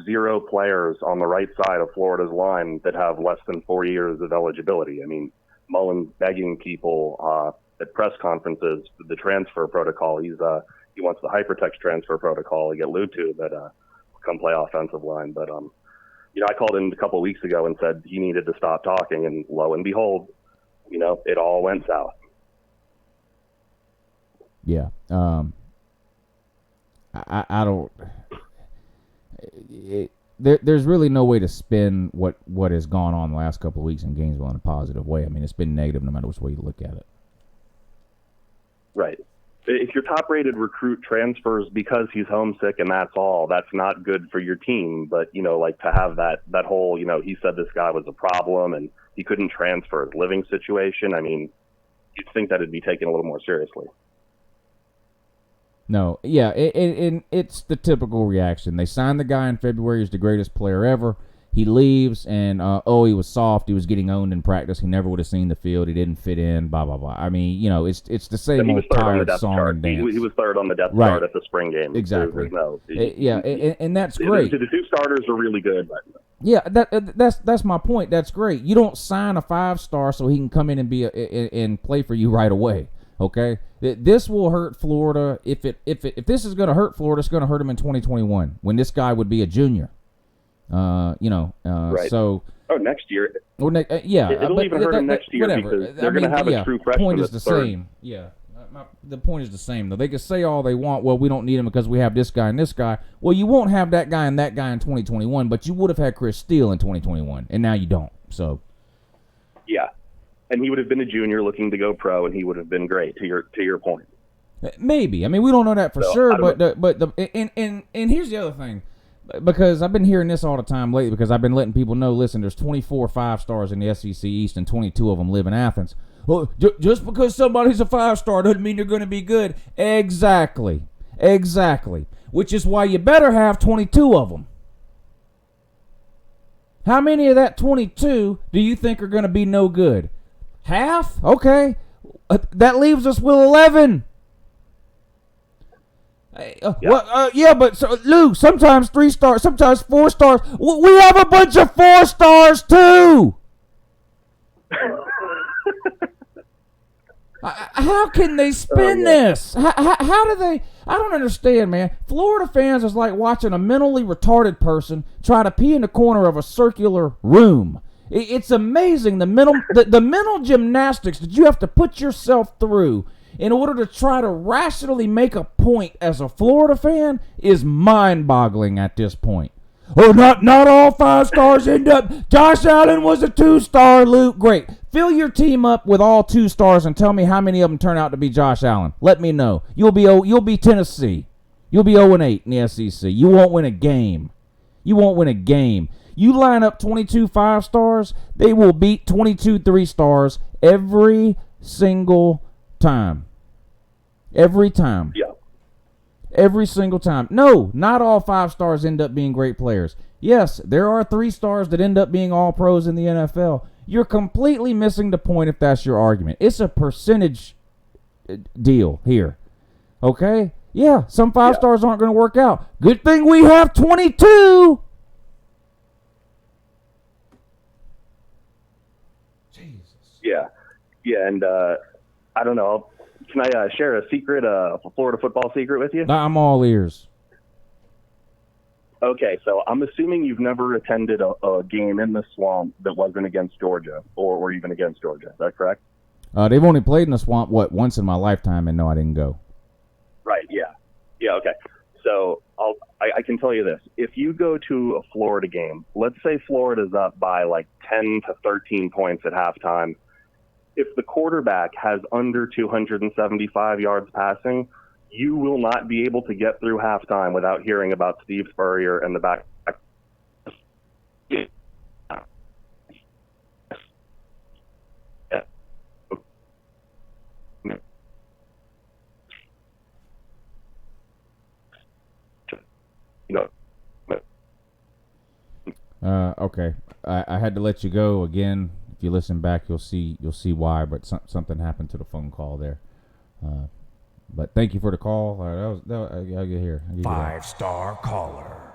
0 players on the right side of Florida's line that have less than 4 years of eligibility. I mean, Mullen's begging people at press conferences, the transfer protocol. He wants the hypertext transfer protocol to get Lou to that come play offensive line. But I called in a couple of weeks ago and said he needed to stop talking, and lo and behold, it all went south. Yeah, I don't. There's really no way to spin what has gone on the last couple of weeks in Gainesville in a positive way. I mean, it's been negative no matter which way you look at it. Right. If your top-rated recruit transfers because he's homesick and that's all, that's not good for your team. But, like to have that whole, he said this guy was a problem and he couldn't transfer his living situation. I mean, you'd think that it'd be taken a little more seriously. No, yeah, it's the typical reaction. They signed the guy in February. He's the greatest player ever. He leaves, and, he was soft. He was getting owned in practice. He never would have seen the field. He didn't fit in, blah, blah, blah. I mean, it's the same old tired song and dance. He was third on the depth chart at the spring game. Exactly. And that's great. The 2 starters are really good. But... Yeah, that's my point. That's great. You don't sign a 5-star so he can come in and and play for you right away. Okay, this will hurt Florida. If this is going to hurt Florida, it's going to hurt him in 2021 when this guy would be a junior. Right. So. Oh, next year. Or it'll even hurt him next year because they're going to have a true freshman. The point is the same. Yeah. The point is the same, though. They can say all they want. Well, we don't need him because we have this guy and this guy. Well, you won't have that guy in 2021, but you would have had Chris Steele in 2021, and now you don't. So. Yeah. And he would have been a junior looking to go pro, and he would have been great. To your point. Maybe. I mean, we don't know that for sure. And here's the other thing, because I've been hearing this all the time lately. Because I've been letting people know. Listen, there's 24 5-stars in the SEC East, and 22 of them live in Athens. Well, just because somebody's a 5-star doesn't mean they're going to be good. Exactly. Which is why you better have 22 of them. How many of that 22 do you think are going to be no good? Half? Okay. That leaves us with 11. But Lou, sometimes 3 stars, sometimes 4 stars. We have a bunch of 4 stars too. How can they spin this? How do they? I don't understand, man. Florida fans is like watching a mentally retarded person try to pee in the corner of a circular room. It's amazing the mental gymnastics that you have to put yourself through in order to try to rationally make a point as a Florida fan is mind-boggling at this point. Oh, not all 5 stars end up. Josh Allen was a 2-star, Luke. Great. Fill your team up with all 2 stars and tell me how many of them turn out to be Josh Allen. Let me know. You'll be Tennessee. You'll be 0-8 in the SEC. You won't win a game. You line up 22 5-stars, they will beat 22 3-stars every single time. Every time. Yeah. Every single time. No, not all 5-stars end up being great players. Yes, there are 3-stars that end up being all pros in the NFL. You're completely missing the point if that's your argument. It's a percentage deal here. Okay? Yeah, some 5-stars aren't going to work out. Good thing we have 22. Jesus. Yeah, and I don't know. Can I share a secret, a Florida football secret with you? I'm all ears. Okay, so I'm assuming you've never attended a game in the Swamp that wasn't against Georgia or even against Georgia. Is that correct? They've only played in the Swamp, once in my lifetime, and no, I didn't go. Right, yeah. Yeah, okay. So I can tell you this. If you go to a Florida game, let's say Florida's up by like 10 to 13 points at halftime. If the quarterback has under 275 yards passing, you will not be able to get through halftime without hearing about Steve Spurrier and the back. Okay. I had to let you go again. If you listen back, you'll see why. But something happened to the phone call there. But thank you for the call. I'll get here. 5-star caller.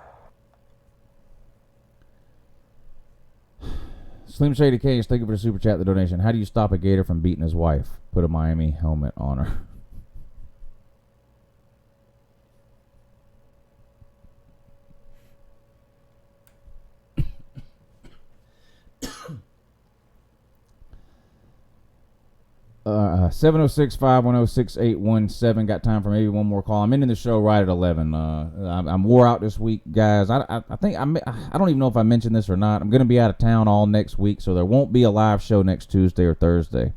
Slim Shady Case, thank you for the super chat, the donation. How do you stop a Gator from beating his wife? Put a Miami helmet on her. Uh, 706-510-6817. Got time for maybe one more call. I'm ending the show right at 11. I'm wore out this week, guys. I think I don't even know if I mentioned this or not. I'm going to be out of town all next week, so there won't be a live show next Tuesday or Thursday.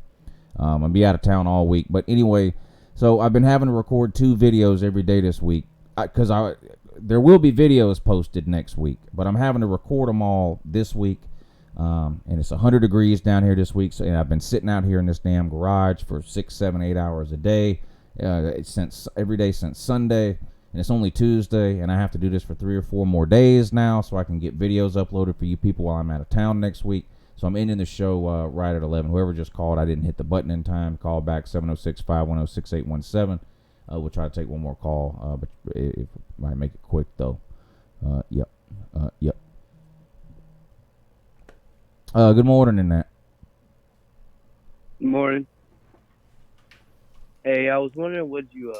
I'm going to be out of town all week. But anyway, so I've been having to record 2 videos every day this week because there will be videos posted next week, but I'm having to record them all this week. And it's 100 degrees down here this week, so I've been sitting out here in this damn garage for 6, 7, 8 hours a day, since every day since Sunday, and it's only Tuesday, and I have to do this for 3 or 4 more days now, so I can get videos uploaded for you people while I'm out of town next week. So I'm ending the show right at 11. Whoever just called, I didn't hit the button in time. Call back 706-510-6817. We'll try to take one more call, but it might make it quick though. Yep. Good morning, Nat. Good morning. Hey, I was wondering what you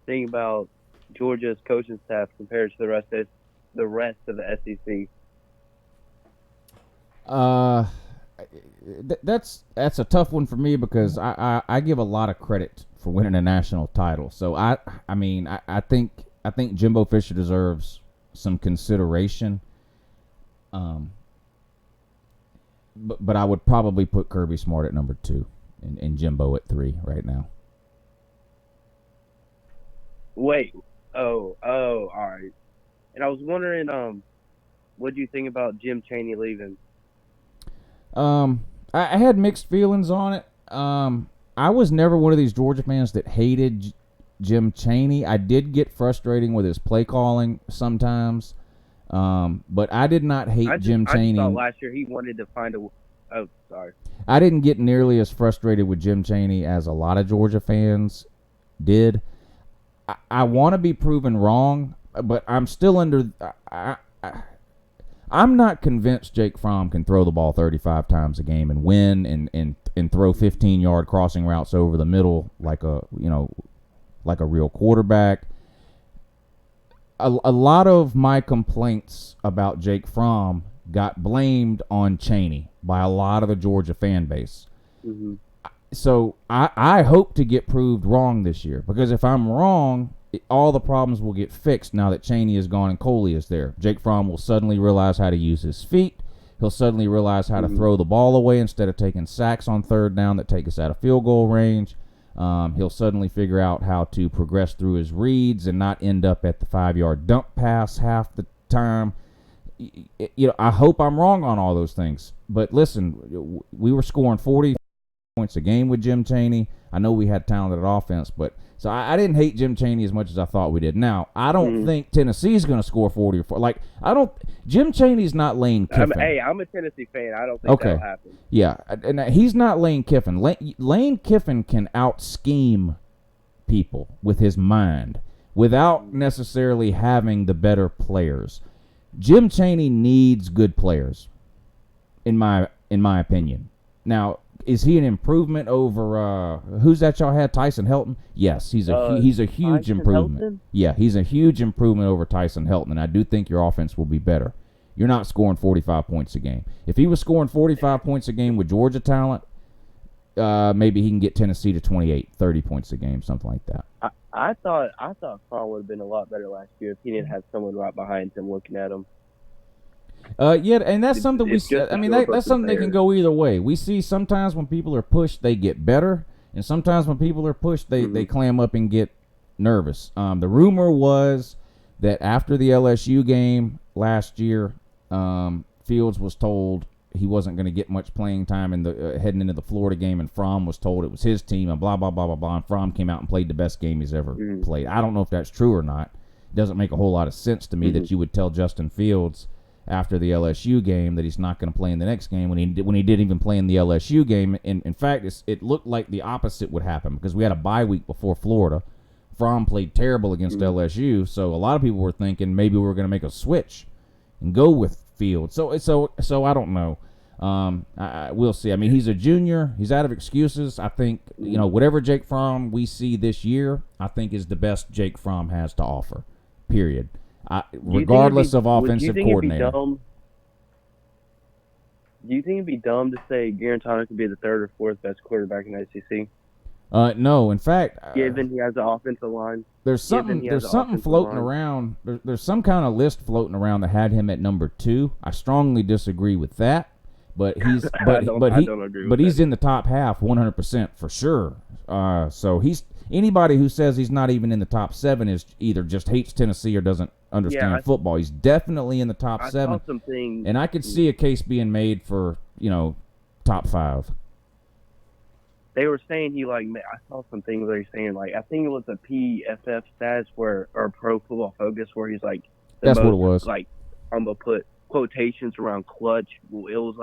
think about Georgia's coaching staff compared to the rest of the SEC. That's a tough one for me because I give a lot of credit for winning a national title. So I think Jimbo Fisher deserves some consideration. But I would probably put Kirby Smart at number 2 and Jimbo at 3 right now. Wait. Oh, all right. And I was wondering, what do you think about Jim Chaney leaving? I had mixed feelings on it. I was never one of these Georgia fans that hated Jim Chaney. I did get frustrating with his play calling sometimes. But I did not hate Jim Chaney. I thought last year he wanted to find a. Oh, sorry. I didn't get nearly as frustrated with Jim Chaney as a lot of Georgia fans did. I want to be proven wrong, but I'm still under. I'm not convinced Jake Fromm can throw the ball 35 times a game and win and throw 15-yard crossing routes over the middle like a real quarterback. A lot of my complaints about Jake Fromm got blamed on Chaney by a lot of the Georgia fan base. Mm-hmm. So I hope to get proved wrong this year because if I'm wrong, all the problems will get fixed now that Chaney is gone and Coley is there. Jake Fromm will suddenly realize how to use his feet. He'll suddenly realize how to throw the ball away instead of taking sacks on 3rd down that take us out of field goal range. He'll suddenly figure out how to progress through his reads and not end up at the 5-yard dump pass half the time. I hope I'm wrong on all those things. But listen, we were scoring 40 points a game with Jim Chaney. I know we had talented offense, but so I didn't hate Jim Chaney as much as I thought we did. Now, I don't think Tennessee's going to score 40 or 40. Jim Chaney's not Lane Kiffin. I'm a Tennessee fan. I don't think that'll happen. Yeah, and he's not Lane Kiffin. Lane Kiffin can out-scheme people with his mind. without necessarily having the better players. Jim Chaney needs good players, in my opinion. Now, is he an improvement over who's that y'all had? Tyson Helton? Yes, he's a huge Tyson improvement. Helton? Yeah, he's a huge improvement over Tyson Helton, and I do think your offense will be better. You're not scoring 45 points a game. If he was scoring 45 points a game with Georgia talent, maybe he can get Tennessee to 28, 30 points a game, something like that. I thought Fromm would have been a lot better last year if he didn't have someone right behind him looking at him. Yeah, and that's something we see. I mean, that's something that can go either way. We see sometimes when people are pushed, they get better, and sometimes when people are pushed, they clam up and get nervous. The rumor was that after the LSU game last year, Fields was told he wasn't going to get much playing time in the heading into the Florida game, and Fromm was told it was his team, and blah, blah, blah, blah, blah, and Fromm came out and played the best game he's ever played. I don't know if that's true or not. It doesn't make a whole lot of sense to me that you would tell Justin Fields after the LSU game that he's not going to play in the next game when he didn't even play in the LSU game. In fact, it looked like the opposite would happen because we had a bye week before Florida. Fromm played terrible against LSU, so a lot of people were thinking maybe we were going to make a switch and go with Fields. So I don't know. We'll see. I mean, he's a junior. He's out of excuses. I think, whatever Jake Fromm we see this year, I think is the best Jake Fromm has to offer, period. Regardless of offensive coordinator. Do you think it'd be dumb to say Garantano could be the third or fourth best quarterback in the SEC? No. In fact, given he has the offensive line, there's something floating around. There's some kind of list floating around that had him at number 2. I strongly disagree with that. But he's he's in the top half 100% for sure. So anybody who says he's not even in the top 7 is either just hates Tennessee or doesn't understand football. He's definitely in the top 7. And I could see a case being made for, top 5. They were saying I saw something where they were saying I think it was a PFF stats or Pro Football Focus where he's that's what it was. I'm gonna put quotations around clutch. Well, it was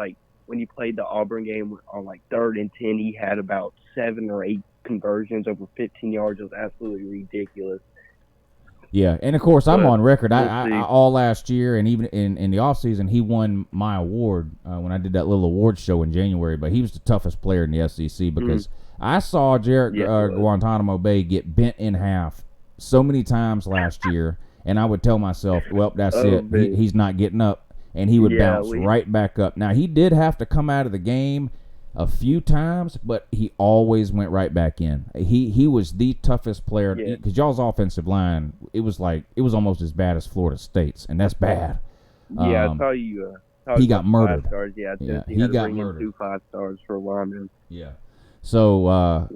when he played the Auburn game on 3rd and 10, he had about 7 or 8 conversions over 15 yards. It was absolutely ridiculous. Yeah, and of course I'm on record. I all last year and even in the offseason, he won my award when I did that little award show in January. But he was the toughest player in the SEC because I saw Jarrett Guantanamo Bay get bent in half so many times last year, and I would tell myself, well, that's it. He's not getting up. And he would bounce right back up. Now, he did have to come out of the game a few times, but he always went right back in. He was the toughest player because y'all's offensive line, it was almost as bad as Florida State's, and that's bad. Yeah, I saw you. He got murdered. He got murdered. 2 5-stars for linemen. Yeah. So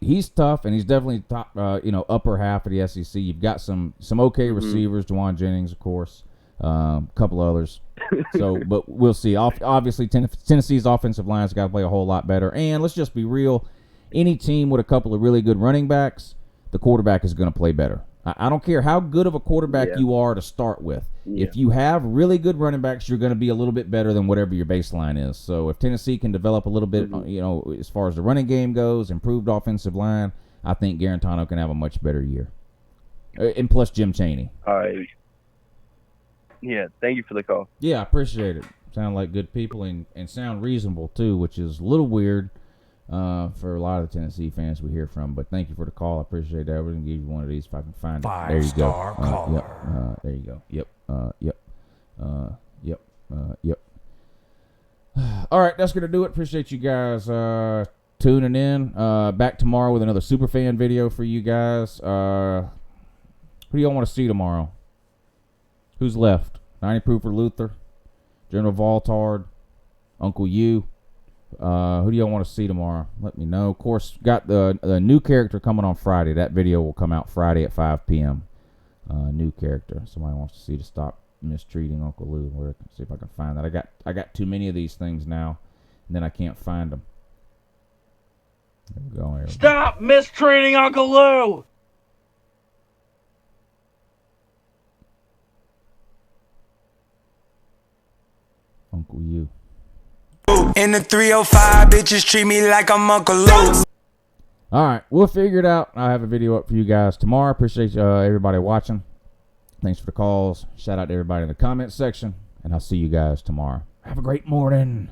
he's tough, and he's definitely top. Upper half of the SEC. You've got some okay receivers. Juwan Jennings, of course. A couple others. So, but we'll see. Obviously, Tennessee's offensive line's got to play a whole lot better. And let's just be real. Any team with a couple of really good running backs, the quarterback is going to play better. I don't care how good of a quarterback you are to start with. Yeah. If you have really good running backs, you're going to be a little bit better than whatever your baseline is. So if Tennessee can develop a little bit, as far as the running game goes, improved offensive line, I think Garantano can have a much better year. And plus Jim Chaney. All right. Yeah, thank you for the call. Yeah, I appreciate it. Sound like good people and sound reasonable, too, which is a little weird for a lot of the Tennessee fans we hear from. But thank you for the call. I appreciate that. We're going to give you one of these if I can find it. There you go. 5-star caller. There you go. Yep. All right, that's going to do it. Appreciate you guys tuning in. Back tomorrow with another Superfan video for you guys. Who do y'all want to see tomorrow? Who's left? 90 Proofer Luther, General Voltard, Uncle U. Who do y'all want to see tomorrow? Let me know. Of course, got the new character coming on Friday. That video will come out Friday at 5 p.m. New character. Somebody wants to see to stop mistreating Uncle Lou. Where see if I can find that. I got too many of these things now, and then I can't find them. There we go. Stop mistreating Uncle Lou. Uncle U. In the 305, bitches treat me like I'm Uncle Lou. All right, we'll figure it out. I'll have a video up for you guys tomorrow. Appreciate everybody watching. Thanks for the calls. Shout out to everybody in the comments section, and I'll see you guys tomorrow. Have a great morning.